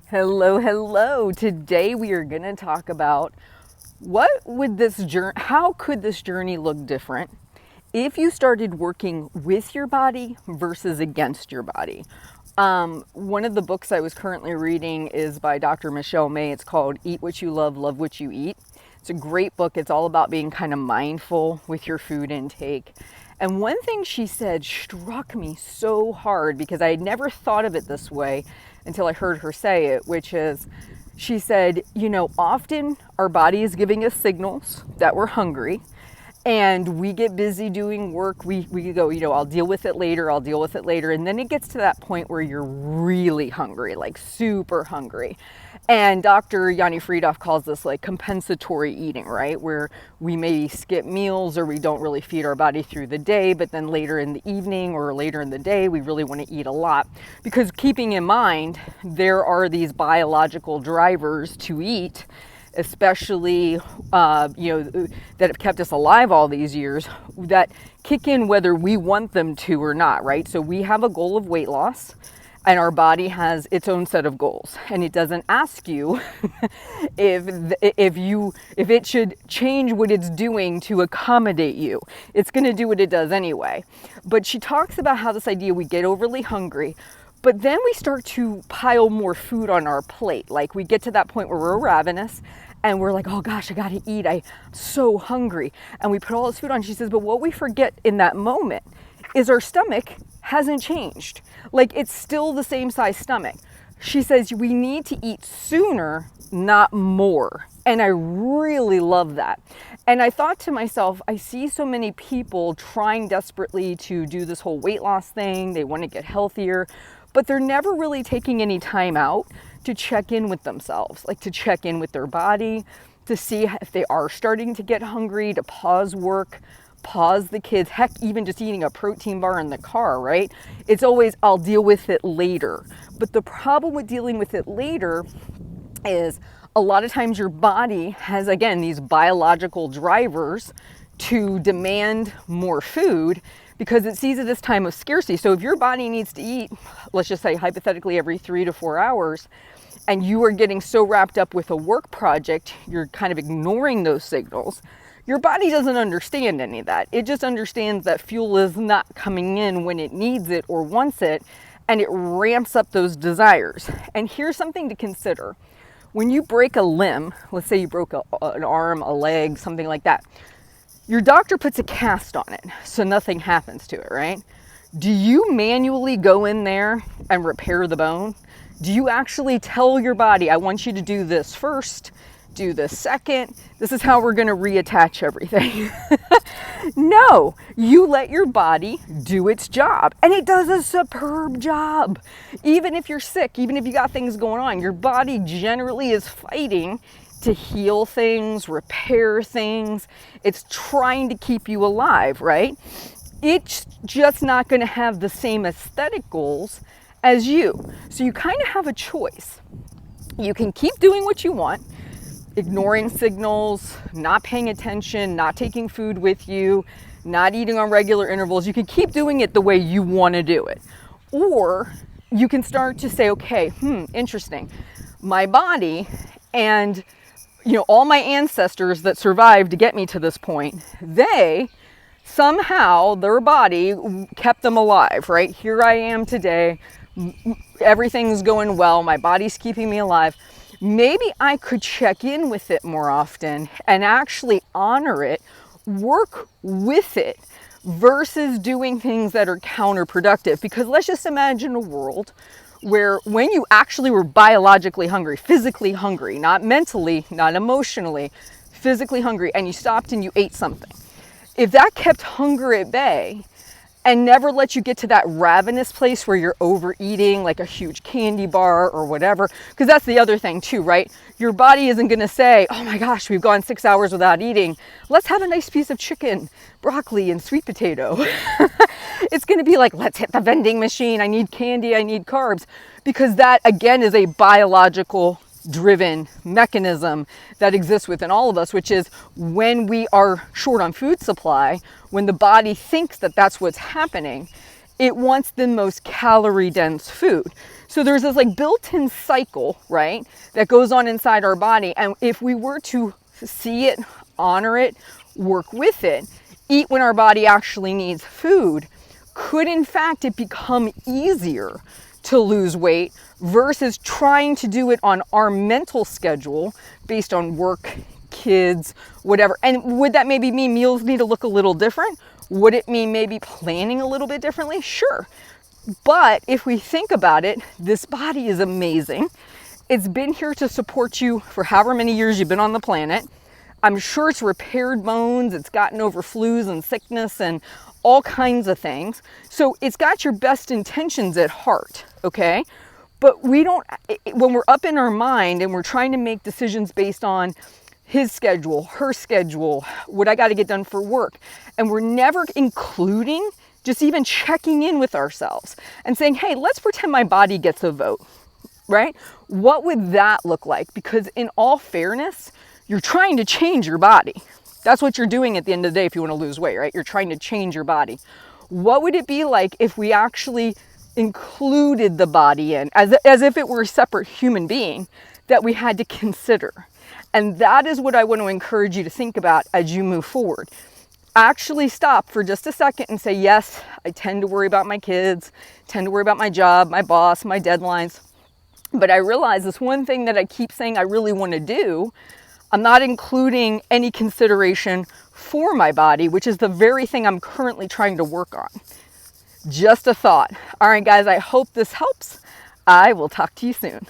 Hello, hello. Today we are going to talk about how could this journey look different if you started working with your body versus against your body. One of the books I was currently reading is by Dr. Michelle May. It's called Eat What You Love What You Eat. It's a great book. It's all about being kind of mindful with your food intake. And one thing she said struck me so hard because I had never thought of it this way until I heard her say it, which is she said, often our body is giving us signals that we're hungry and we get busy doing work. We go, I'll deal with it later, I'll deal with it later. And then it gets to that point where you're really hungry, like super hungry. And Dr. Yanni Friedhoff calls this like compensatory eating, right? Where we maybe skip meals or we don't really feed our body through the day, but then later in the evening or later in the day, we really want to eat a lot. Because keeping in mind, there are these biological drivers to eat, especially that have kept us alive all these years, that kick in whether we want them to or not, right? So we have a goal of weight loss and our body has its own set of goals, and it doesn't ask you if it should change what it's doing to accommodate you. It's going to do what it does anyway. But she talks about how this idea we get overly hungry, but then we start to pile more food on our plate. Like we get to that point where we're ravenous and we're like, oh gosh, I gotta eat, I'm so hungry. And we put all this food on. She says, but what we forget in that moment is our stomach hasn't changed. Like it's still the same size stomach. She says we need to eat sooner, not more. And I really love that. And I thought to myself, I see so many people trying desperately to do this whole weight loss thing. They want to get healthier, but they're never really taking any time out to check in with themselves, like to check in with their body, to see if they are starting to get hungry, to pause work, pause the kids, heck, even just eating a protein bar in the car, right? It's always, I'll deal with it later. But the problem with dealing with it later is a lot of times your body has, again, these biological drivers to demand more food because it sees it as time of scarcity. So if your body needs to eat, let's just say hypothetically every 3 to 4 hours, and you are getting so wrapped up with a work project, you're kind of ignoring those signals. Your body doesn't understand any of that. It just understands that fuel is not coming in when it needs it or wants it, and it ramps up those desires. And here's something to consider. When you break a limb, let's say you broke an arm, a leg, something like that, your doctor puts a cast on it so nothing happens to it, right? Do you manually go in there and repair the bone? Do you actually tell your body, I want you to do this first, do this second, this is how we're going to reattach everything? No, you let your body do its job, and it does a superb job. Even if you're sick, even if you got things going on, your body generally is fighting to heal things, repair things. It's trying to keep you alive, right? It's just not going to have the same aesthetic goals as you. So you kind of have a choice. You can keep doing what you want, ignoring signals, not paying attention, not taking food with you, not eating on regular intervals. You can keep doing it the way you want to do it. Or you can start to say, okay, interesting. My body and all my ancestors that survived to get me to this point, somehow their body kept them alive, right? Here I am today. Everything's going well. My body's keeping me alive. Maybe I could check in with it more often and actually honor it, work with it, versus doing things that are counterproductive. Because let's just imagine a world where when you actually were biologically hungry, physically hungry, not mentally, not emotionally, physically hungry, and you stopped and you ate something. If that kept hunger at bay and never let you get to that ravenous place where you're overeating like a huge candy bar or whatever, because that's the other thing too, right? Your body isn't going to say, oh my gosh, we've gone 6 hours without eating. Let's have a nice piece of chicken, broccoli, and sweet potato. It's going to be like, let's hit the vending machine. I need candy. I need carbs. Because that, again, is a biological driven mechanism that exists within all of us, which is when we are short on food supply, when the body thinks that that's what's happening, it wants the most calorie dense food. So there's this like built-in cycle, right, that goes on inside our body. And if we were to see it, honor it, work with it, eat when our body actually needs food, could in fact it become easier to lose weight versus trying to do it on our mental schedule based on work, kids, whatever. And would that maybe mean meals need to look a little different? Would it mean maybe planning a little bit differently? Sure. But if we think about it, this body is amazing. It's been here to support you for however many years you've been on the planet. I'm sure it's repaired bones, it's gotten over flus and sickness and all kinds of things. So it's got your best intentions at heart, okay? But we don't, when we're up in our mind and we're trying to make decisions based on his schedule, her schedule, what I got to get done for work, and we're never including, just even checking in with ourselves and saying, hey, let's pretend my body gets a vote, right? What would that look like? Because in all fairness, you're trying to change your body. That's what you're doing at the end of the day if you want to lose weight, right? You're trying to change your body. What would it be like if we actually included the body in, as if it were a separate human being that we had to consider? And that is what I want to encourage you to think about as you move forward. Actually stop for just a second and say, yes, I tend to worry about my kids, tend to worry about my job, my boss, my deadlines. But I realize this one thing that I keep saying I really want to do, I'm not including any consideration for my body, which is the very thing I'm currently trying to work on. Just a thought. All right, guys, I hope this helps. I will talk to you soon.